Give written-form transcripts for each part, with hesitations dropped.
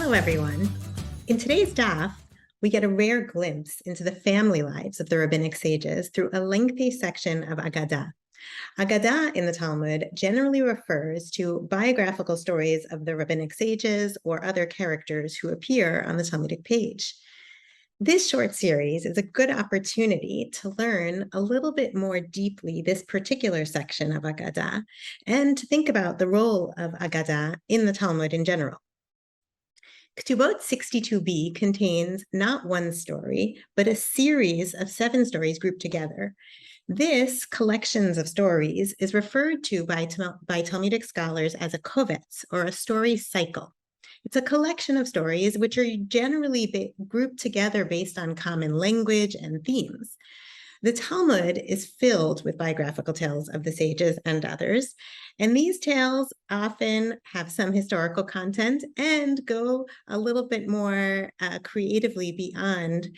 Hello, everyone. In today's daf, we get a rare glimpse into the family lives of the rabbinic sages through a lengthy section of Aggada. Aggadah in the Talmud generally refers to biographical stories of the rabbinic sages or other characters who appear on the Talmudic page. This short series is a good opportunity to learn a little bit more deeply this particular section of Aggadah and to think about the role of Aggadah in the Talmud in general. Ketubot 62b contains not one story, but a series of 7 stories grouped together. This collections of stories is referred to by Talmudic scholars as a kovetz, or a story cycle. It's a collection of stories which are generally grouped together based on common language and themes. The Talmud is filled with biographical tales of the sages and others, and these tales often have some historical content and go a little bit more creatively beyond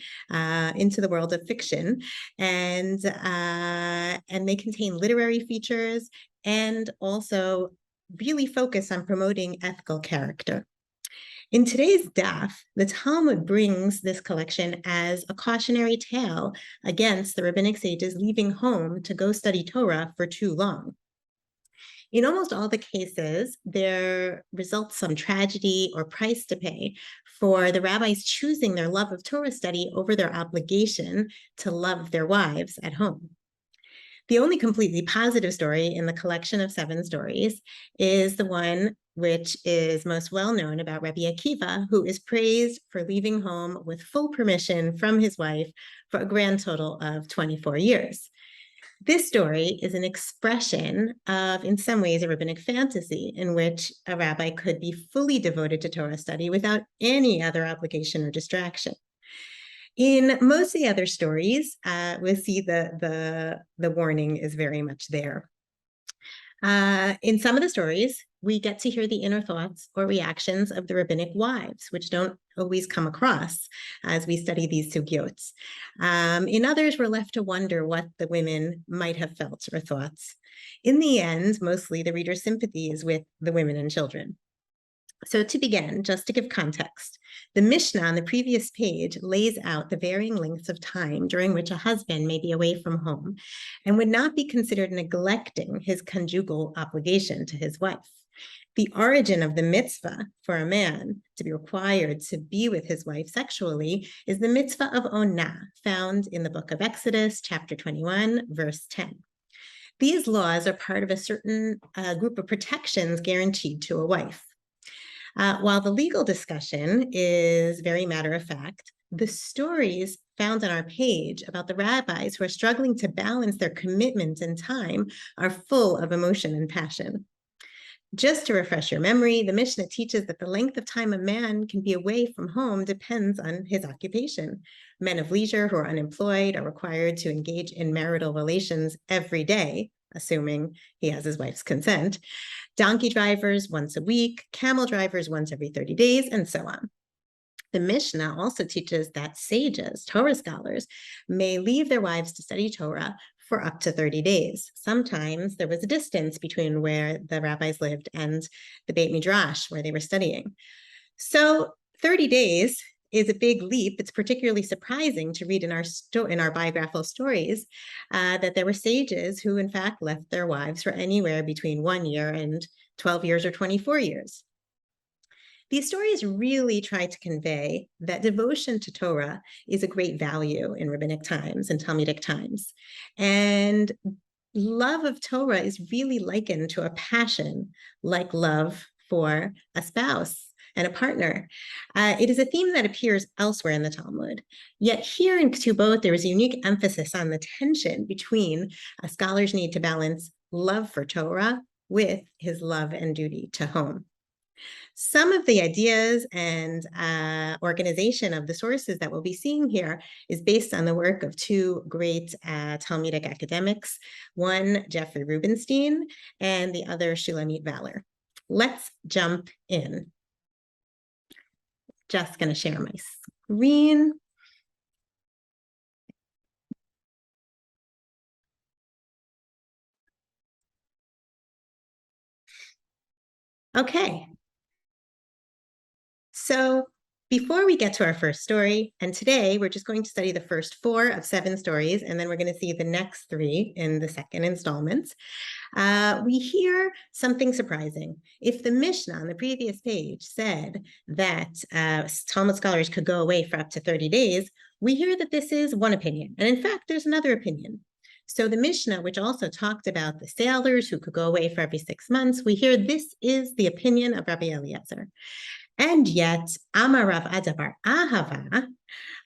into the world of fiction, and they contain literary features and also really focus on promoting ethical character. In today's daf, the Talmud brings this collection as a cautionary tale against the rabbinic sages leaving home to go study Torah for too long. In almost all the cases, there results some tragedy or price to pay for the rabbis choosing their love of Torah study over their obligation to love their wives at home. The only completely positive story in the collection of 7 stories is the one which is most well known about Rabbi Akiva, who is praised for leaving home with full permission from his wife for a grand total of 24 years. This story is an expression of, in some ways, a rabbinic fantasy in which a rabbi could be fully devoted to Torah study without any other obligation or distraction. In most of the other stories, we'll see the warning is very much there. In some of the stories, we get to hear the inner thoughts or reactions of the rabbinic wives, which don't always come across as we study these sugyot. In others, we're left to wonder what the women might have felt or thoughts. In the end, mostly the reader's sympathy is with the women and children. So to begin, just to give context, the Mishnah on the previous page lays out the varying lengths of time during which a husband may be away from home and would not be considered neglecting his conjugal obligation to his wife. The origin of the mitzvah for a man to be required to be with his wife sexually is the mitzvah of onah, found in the book of Exodus, chapter 21, verse 10. These laws are part of a certain group of protections guaranteed to a wife. While the legal discussion is very matter-of-fact, the stories found on our page about the rabbis who are struggling to balance their commitment and time are full of emotion and passion. Just to refresh your memory, the Mishnah teaches that the length of time a man can be away from home depends on his occupation. Men of leisure who are unemployed are required to engage in marital relations every day, assuming he has his wife's consent. Donkey drivers once a week, camel drivers once every 30 days, and so on. The Mishnah also teaches that sages, Torah scholars, may leave their wives to study Torah for up to 30 days. Sometimes there was a distance between where the rabbis lived and the Beit Midrash where they were studying. So 30 days is a big leap. It's particularly surprising to read in our biographical stories that there were sages who in fact left their wives for anywhere between 1 year and 12 years or 24 years. These stories really try to convey that devotion to Torah is a great value in rabbinic times and Talmudic times. And love of Torah is really likened to a passion like love for a spouse and a partner. It is a theme that appears elsewhere in the Talmud. Yet here in Ketubot, there is a unique emphasis on the tension between a scholar's need to balance love for Torah with his love and duty to home. Some of the ideas and organization of the sources that we'll be seeing here is based on the work of 2 great Talmudic academics, one Jeffrey Rubenstein and the other Shulamit Valor. Let's jump in. Just going to share my screen. Okay. So before we get to our first story, and today we're just going to study the first 4 of 7 stories, and then we're going to see the next 3 in the second installments. We hear something surprising. If the Mishnah on the previous page said that Talmud scholars could go away for up to 30 days, we hear that this is one opinion. And in fact, there's another opinion. So the Mishnah, which also talked about the sailors who could go away for every 6 months, we hear this is the opinion of Rabbi Eliezer. And yet, Amar Rav Ada bar Ahava,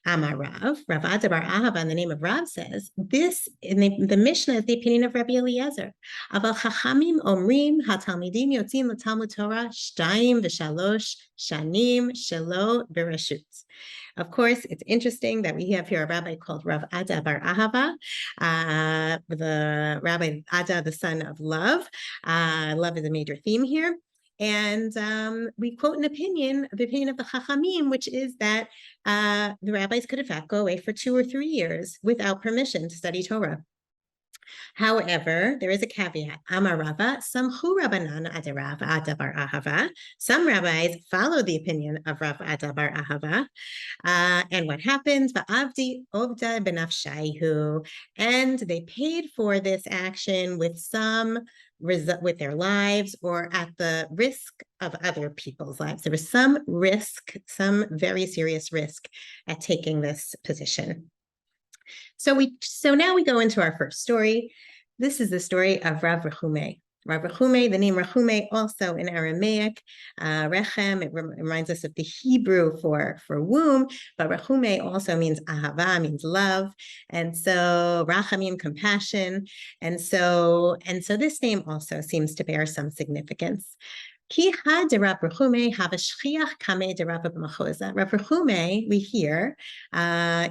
Amar Rav Ada bar Ahava, in the name of Rav, says, this, in the Mishnah, is the opinion of Rabbi Eliezer. Aval chachamim omrim hatalmidim yotzim l'talmud Torah shtayim v'shalosh shanim shelo bereshut. Of course, it's interesting that we have here a rabbi called Rav Ada bar Ahava, the Rabbi Ada, the son of love. Love is a major theme here. And we quote the opinion of the Chachamim, which is that the rabbis could in fact go away for 2 or 3 years without permission to study Torah. However, there is a caveat. Amar Rava, samchu Rabbanan ad Rav Ada bar Ahava. Some rabbis follow the opinion of Rav Ada bar Ahava. And what happens? Va'avdi ovda benafshayu. And they paid for this action with their lives or at the risk of other people's lives. There was some risk, some very serious risk at taking this position. So now we go into our first story. This is the story of Rav Rechumei. Rav Rechumei, the name Rechumei, also in Aramaic, Rechem, it reminds us of the Hebrew for womb, but Rechumei also means ahava, means love, and so Rachamim, compassion, and so this name also seems to bear some significance. Rav Rechumei, we hear,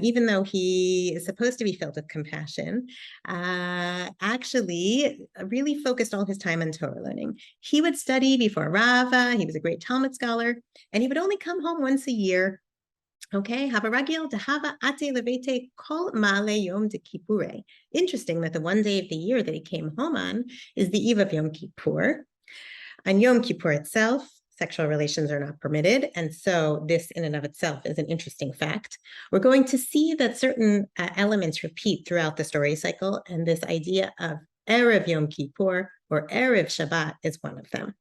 even though he is supposed to be filled with compassion, actually really focused all his time on Torah learning. He would study before Rava, he was a great Talmud scholar, and he would only come home once a year. Okay, interesting that the one day of the year that he came home on is the eve of Yom Kippur. On Yom Kippur itself, sexual relations are not permitted, and so this in and of itself is an interesting fact. We're going to see that certain elements repeat throughout the story cycle, and this idea of Erev Yom Kippur or Erev Shabbat is one of them.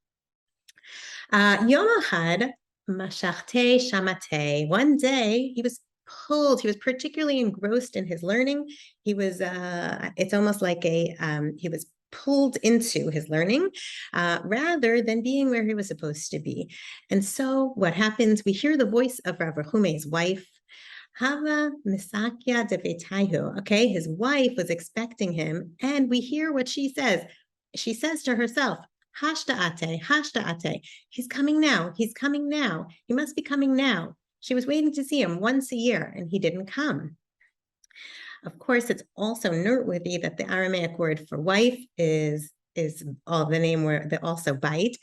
Yom Echad, Mashachte Shamate, one day he was pulled, he was particularly engrossed in his learning. He was, it's almost like he was pulled into his learning rather than being where he was supposed to be. And so what happens, we hear the voice of Rav Rechumei's wife, Hava Misakya de Betaihu. Okay, his wife was expecting him, and we hear what she says. She says to herself, Hashta ate, he's coming now, he must be coming now. She was waiting to see him once a year, and he didn't come. Of course, it's also noteworthy that the Aramaic word for wife is all the name where the also bait,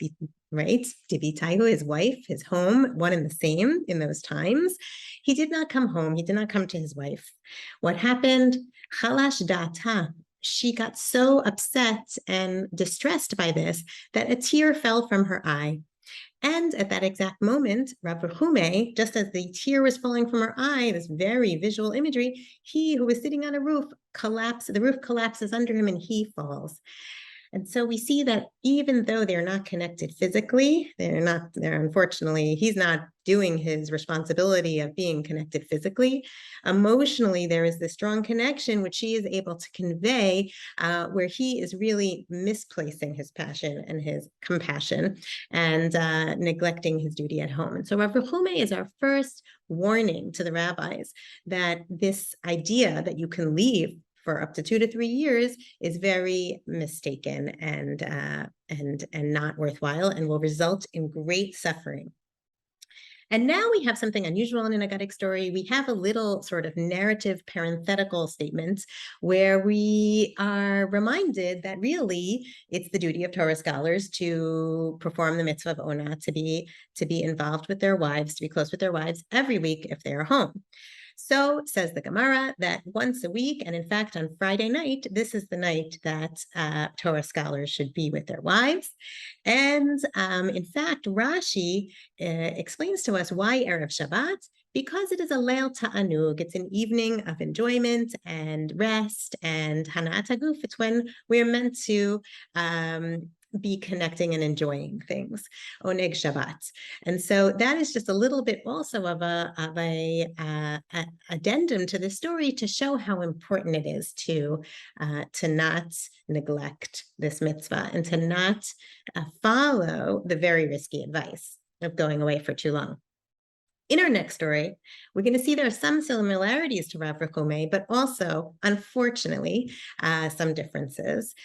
right? Divitaihu, his wife, his home, one and the same in those times. He did not come home. He did not come to his wife. What happened? Chalash data. She got so upset and distressed by this that a tear fell from her eye. And at that exact moment, Rav Rechumei, just as the tear was falling from her eye, this very visual imagery, he who was sitting on a roof the roof collapses under him and he falls. And so we see that even though they're not connected physically, unfortunately, he's not doing his responsibility of being connected physically. Emotionally, there is this strong connection which she is able to convey, where he is really misplacing his passion and his compassion and neglecting his duty at home. And so Rav Rechumei is our first warning to the rabbis that this idea that you can leave for up to 2 to 3 years is very mistaken and not worthwhile and will result in great suffering. And now we have something unusual in an aggadic story. We have a little sort of narrative parenthetical statement where we are reminded that really it's the duty of Torah scholars to perform the mitzvah of Ona, to be involved with their wives, to be close with their wives every week if they are home. So says the Gemara that once a week, and in fact on Friday night, this is the night that Torah scholars should be with their wives. And in fact, Rashi explains to us why Erev Shabbat, because it is a leil ta'anug. It's an evening of enjoyment and rest and hana'at haguf. It's when we're meant to be connecting and enjoying things, oneg Shabbat. And so that is just a little bit also of a addendum to the story to show how important it is to not neglect this mitzvah and to not follow the very risky advice of going away for too long. In our next story, we're going to see there are some similarities to Rav Rechumei, but also, unfortunately, some differences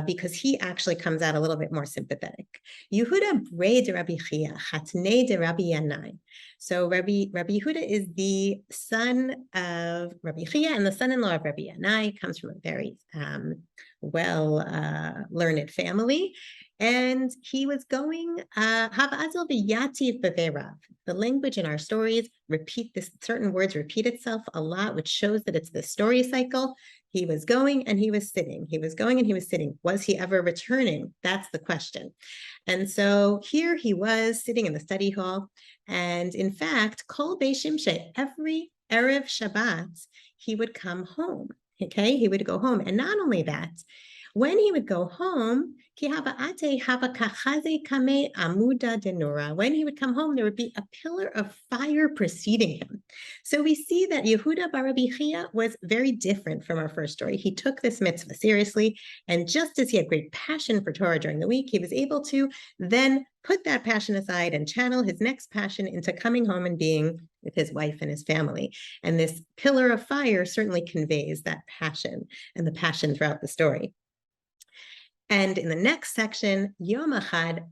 because he actually comes out a little bit more sympathetic. Yehuda brei de Rabbi Hiya, chatnei de Rabbi Hananya. So Rabbi Yehuda is the son of Rabbi Hiya and the son-in-law of Rabbi Hananya, comes from a very well-learned family. And he was going, the language in our stories certain words repeat itself a lot, which shows that it's the story cycle. He was going and he was sitting. He was going and he was sitting. Was he ever returning? That's the question. And so here he was sitting in the study hall. And in fact, Kol Beishimshe, every Erev Shabbat, he would come home. Okay, he would go home. And not only that, when he would go home, when he would come home, there would be a pillar of fire preceding him. So we see that Yehuda bar Rabbi Hiya was very different from our first story. He took this mitzvah seriously, and just as he had great passion for Torah during the week, he was able to then put that passion aside and channel his next passion into coming home and being with his wife and his family. And this pillar of fire certainly conveys that passion and the passion throughout the story. And in the next section, Yom Echad,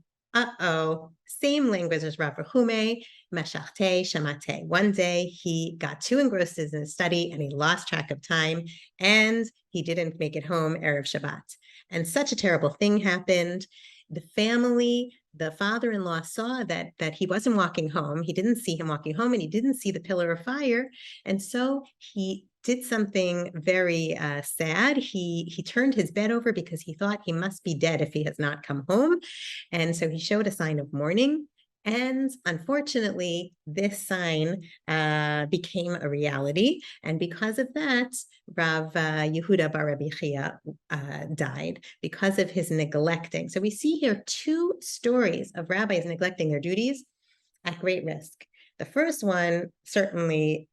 same language as Rav Rechumei, Meshachte Shamate. One day he got too engrossed in his study and he lost track of time and he didn't make it home Erev Shabbat. And such a terrible thing happened. The family, the father-in-law saw that he wasn't walking home. He didn't see him walking home and he didn't see the pillar of fire. And so he did something very sad. He turned his bed over because he thought he must be dead if he has not come home. And so he showed a sign of mourning. And unfortunately, this sign became a reality. And because of that, Rav Yehuda bar Rabbi Hiya died because of his neglecting. So we see here two stories of rabbis neglecting their duties at great risk. The first one certainly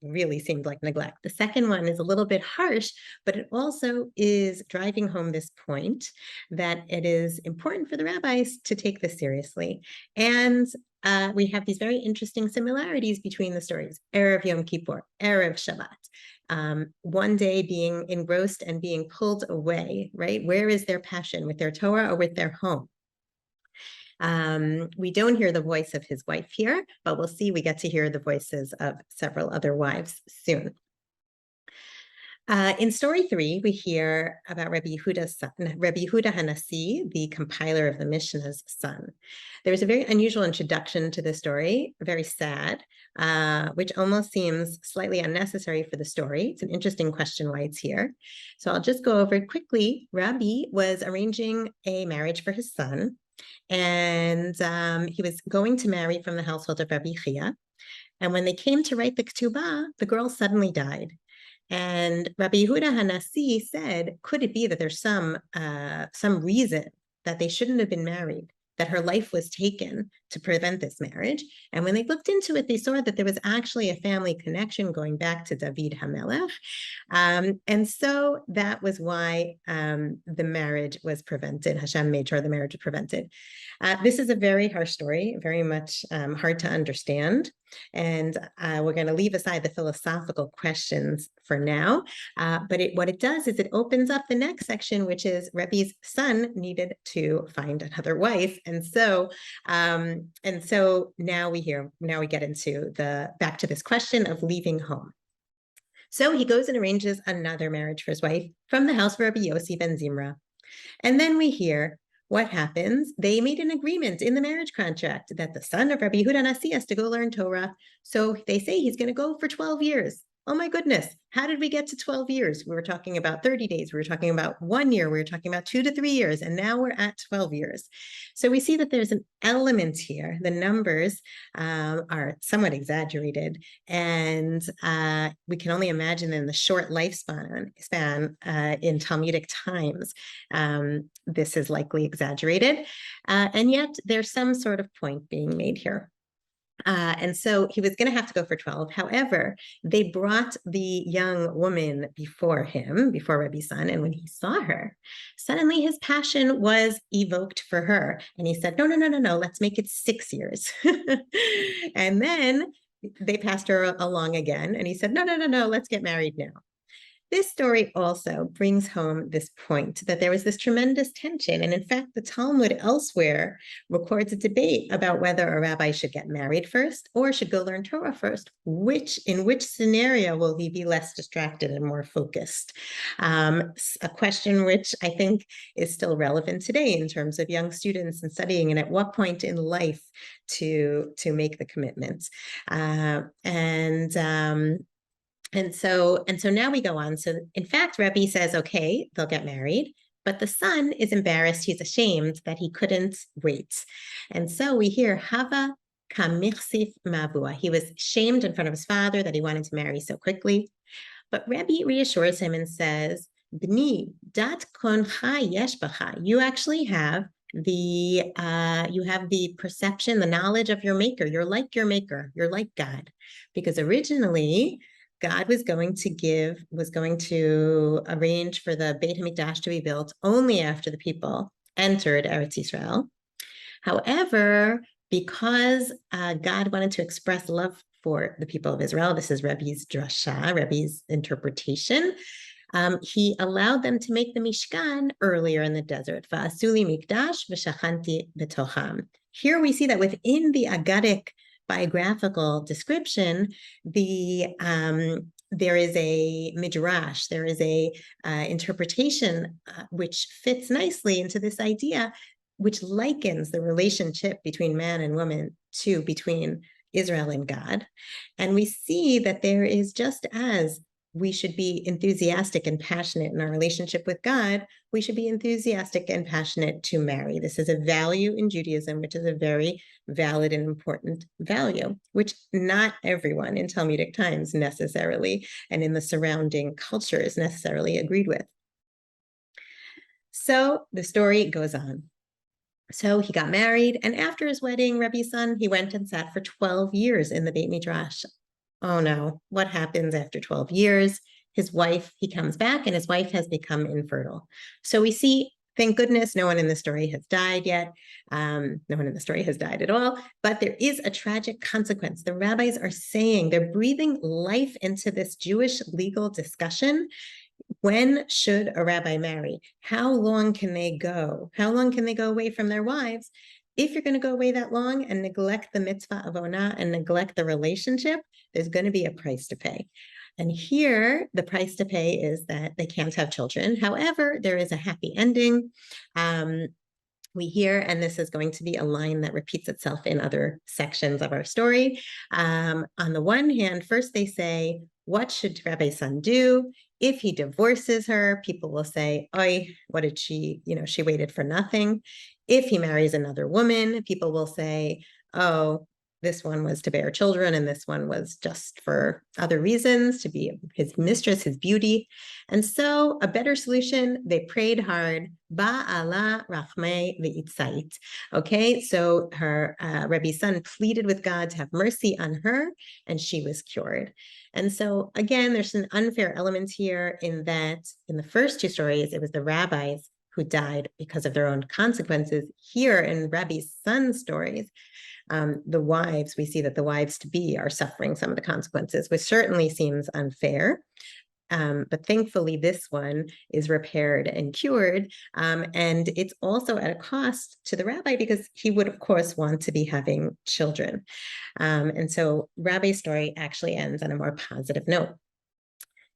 really seemed like neglect. The second one is a little bit harsh, but it also is driving home this point that it is important for the rabbis to take this seriously. And we have these very interesting similarities between the stories. Erev Yom Kippur, Erev Shabbat. One day being engrossed and being pulled away, right? Where is their passion, with their Torah or with their home? We don't hear the voice of his wife here, but we'll see we get to hear the voices of several other wives soon. In story 3, we hear about Rabbi Yehuda's son, Rabbi Yehuda HaNasi, the compiler of the Mishnah's son. There's a very unusual introduction to the story, very sad, which almost seems slightly unnecessary for the story. It's an interesting question why it's here. So I'll just go over it quickly. Rabbi was arranging a marriage for his son, and he was going to marry from the household of Rabbi Hiya. And when they came to write the Ketubah, the girl suddenly died. And Rabbi Yehuda HaNasi said, could it be that there's some reason that they shouldn't have been married, that her life was taken to prevent this marriage? And when they looked into it, they saw that there was actually a family connection going back to David HaMelech. And so that was why the marriage was prevented. Hashem made sure the marriage was prevented. This is a very harsh story, very much hard to understand. And we're going to leave aside the philosophical questions for now. But what it does is it opens up the next section, which is Rebbe's son needed to find another wife. And so now we get into back to this question of leaving home. So he goes and arranges another marriage for his wife from the house of Rabbi Yossi ben Zimra. And then we hear, what happens? They made an agreement in the marriage contract that the son of Rabbi Yehuda HaNasi has to go learn Torah. So they say he's going to go for 12 years. Oh my goodness, how did we get to 12 years? We were talking about 30 days. We were talking about 1 year. We were talking about 2 to 3 years. And now we're at 12 years. So we see that there's an element here. The numbers are somewhat exaggerated. And we can only imagine in the short lifespan in Talmudic times, this is likely exaggerated. And yet there's some sort of point being made here. And so he was going to have to go for 12. However, they brought the young woman before him, before Rebbe's son. And when he saw her, suddenly his passion was evoked for her. And he said, no, let's make it 6 years. And then they passed her along again. And he said, no, let's get married now. This story also brings home this point that there was this tremendous tension. And in fact, the Talmud elsewhere records a debate about whether a rabbi should get married first or should go learn Torah first. In which scenario will he be less distracted and more focused? A question which I think is still relevant today in terms of young students and studying, and at what point in life to make the commitment. And so now we go on. So in fact, Rebbe says, okay, they'll get married, but the son is embarrassed. He's ashamed that he couldn't wait. And so we hear Hava kamichsif mavua. He was shamed in front of his father that he wanted to marry so quickly. But Rebbe reassures him and says, Bni, dat koncha yesh bacha. You actually have the perception, the knowledge of your maker. You're like your maker. You're like God. Because originally, God was going to arrange for the Beit HaMikdash to be built only after the people entered Eretz Yisrael. However, because God wanted to express love for the people of Israel, this is Rebbe's drasha, Rebbe's interpretation, he allowed them to make the Mishkan earlier in the desert. Va'asuli mikdash v'shachanti b'tocham. Here we see that within the aggadic biographical description, there is a midrash, there is a interpretation which fits nicely into this idea, which likens the relationship between man and woman to between Israel and God. And we see that there is, just as we should be enthusiastic and passionate in our relationship with God, we should be enthusiastic and passionate to marry. This is a value in Judaism, which is a very valid and important value, which not everyone in Talmudic times necessarily, and in the surrounding cultures necessarily agreed with. So the story goes on. So he got married, and after his wedding, Rebbe's son, he went and sat for 12 years in the Beit Midrash. Oh no, what happens after 12 years? His wife, he comes back and his wife has become infertile. So we see, thank goodness, no one in the story has died yet. No one in the story has died at all, but there is a tragic consequence. The rabbis are saying, they're breathing life into this Jewish legal discussion. When should a rabbi marry? How long can they go? How long can they go away from their wives? If you're going to go away that long and neglect the mitzvah of onah and neglect the relationship, there's going to be a price to pay. And here, the price to pay is that they can't have children. However, there is a happy ending. We hear, and this is going to be a line that repeats itself in other sections of our story. On the one hand, first they say, what should Rabbi's son do? If he divorces her, people will say, "Oy, what did she, she waited for nothing." If he marries another woman, people will say, "Oh, this one was to bear children, and this one was just for other reasons, to be his mistress, his beauty." And so a better solution, they prayed hard, Ba'ala Rachmei V'itzait. Okay, so her Rebbe's son pleaded with God to have mercy on her, and she was cured. And so again, there's an unfair element here in that in the first two stories, it was the rabbis who died because of their own consequences. Here in Rabbi's son's stories, the wives, we see that the wives-to-be are suffering some of the consequences, which certainly seems unfair. But thankfully, this one is repaired and cured. And it's also at a cost to the rabbi because he would, of course, want to be having children. And so Rabbi's story actually ends on a more positive note.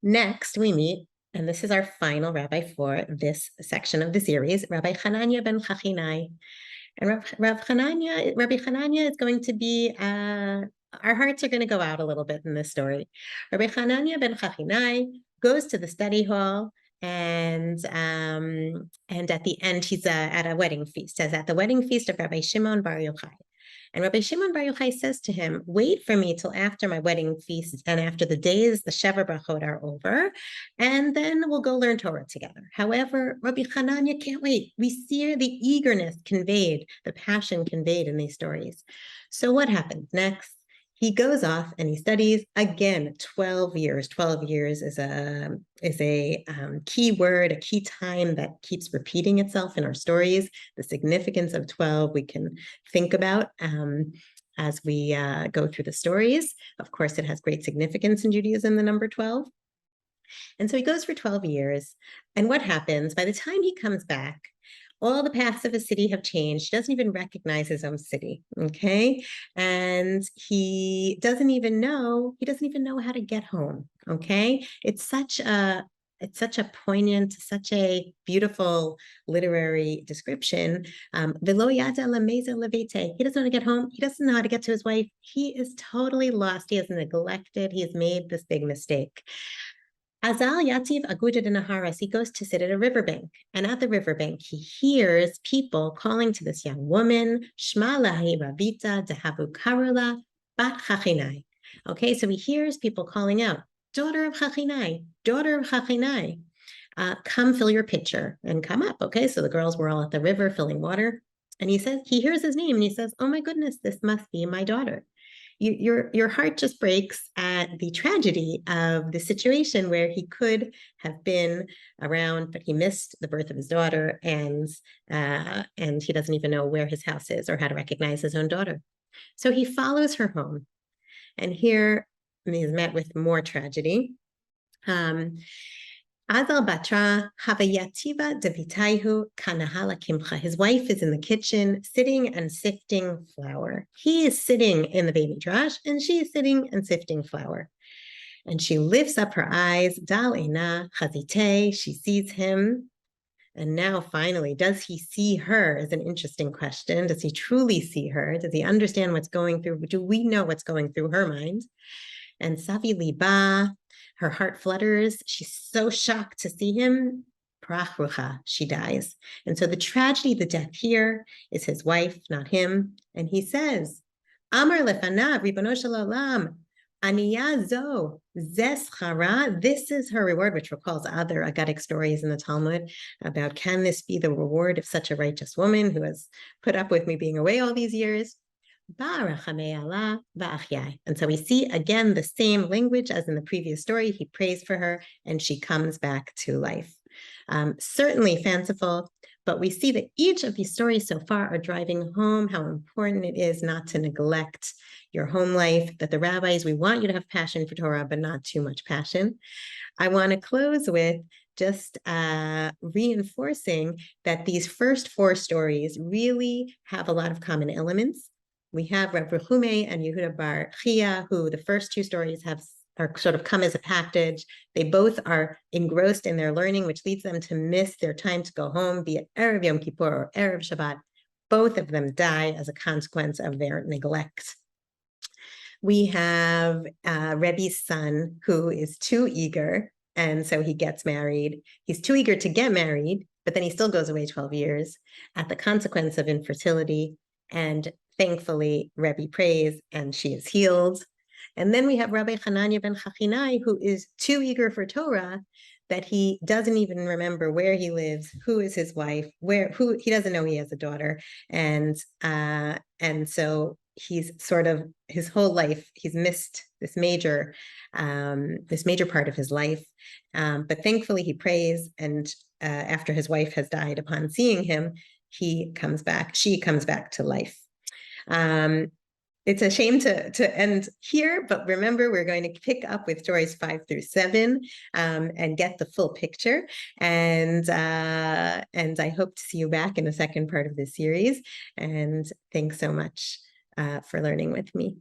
Next, we meet And this is our final rabbi for this section of the series, Rabbi Hananya ben Hakhinai. And Rabbi Hananya is going to be, our hearts are going to go out a little bit in this story. Rabbi Hananya ben Hakhinai goes to the study hall, and at the end, he's at a wedding feast, as at the wedding feast of Rabbi Shimon Bar Yochai. And Rabbi Shimon Bar Yochai says to him, wait for me till after my wedding feast and after the days, the Sheva Brachot are over, and then we'll go learn Torah together. However, Rabbi Hananya can't wait. We see the eagerness conveyed, the passion conveyed in these stories. So what happens next? He goes off and he studies again 12 years. 12 years is a key word, a key time that keeps repeating itself in our stories. The significance of 12 we can think about as we go through the stories. Of course, it has great significance in Judaism, the number 12. And so he goes for 12 years. And what happens? By the time he comes back, all the paths of his city have changed. He doesn't even recognize his own city, okay? And he doesn't even know how to get home, okay? It's such a poignant, such a beautiful literary description. Velo yada lameza levete. He doesn't know how to get home. He doesn't know how to get to his wife. He is totally lost. He is neglected. He has made this big mistake. Azal Yativ Agudad in Naharas, he goes to sit at a riverbank. And at the riverbank, he hears people calling to this young woman, Shma lahi Ravita Dehavu Karula Bat Hakhinai. Okay, so he hears people calling out, daughter of Hakhinai, daughter of Hakhinai. Come fill your pitcher and come up. Okay, so the girls were all at the river filling water. And he hears his name and he says, oh my goodness, this must be my daughter. Your heart just breaks at the tragedy of the situation where he could have been around, but he missed the birth of his daughter, and he doesn't even know where his house is or how to recognize his own daughter. So he follows her home, and here he is met with more tragedy. Azal Batra Havayativa Devitaihu Kanahala Kimcha. His wife is in the kitchen sitting and sifting flour. He is sitting in the baby drash, and she is sitting and sifting flour. And she lifts up her eyes, Dal Eina Chazite. She sees him. And now finally, does he see her is an interesting question. Does he truly see her? Does he understand what's going through? Do we know what's going through her mind? And Savi Liba, her heart flutters. She's so shocked to see him. Prachrucha, she dies. And so the tragedy, the death here, is his wife, not him. And he says, Amar lefanav, Ribono shel olam, aniya zo, zes chara. This is her reward, which recalls other aggadic stories in the Talmud about, can this be the reward of such a righteous woman who has put up with me being away all these years? And so we see again the same language as in the previous story. He prays for her and she comes back to life. Certainly fanciful, but we see that each of these stories so far are driving home how important it is not to neglect your home life, that the rabbis, we want you to have passion for Torah, but not too much passion. I want to close with just reinforcing that these first four stories really have a lot of common elements. We have Rav Rechumei and Yehuda bar Hiya, who the first two stories are sort of come as a package. They both are engrossed in their learning, which leads them to miss their time to go home, be it Erev Yom Kippur or Erev Shabbat. Both of them die as a consequence of their neglect. We have Rebbe's son, who is too eager, and so he gets married. He's too eager to get married, but then he still goes away 12 years at the consequence of infertility. And thankfully, Rebbe prays and she is healed. And then we have Rabbi Hananya ben Hakhinai, who is too eager for Torah that he doesn't even remember where he lives, who is his wife, who he doesn't know he has a daughter. And so he's sort of his whole life, he's missed this major part of his life. But thankfully he prays, and after his wife has died, upon seeing him, she comes back to life. It's a shame to end here, but remember, we're going to pick up with stories 5 through 7 and get the full picture. And I hope to see you back in the second part of this series. And thanks so much for learning with me.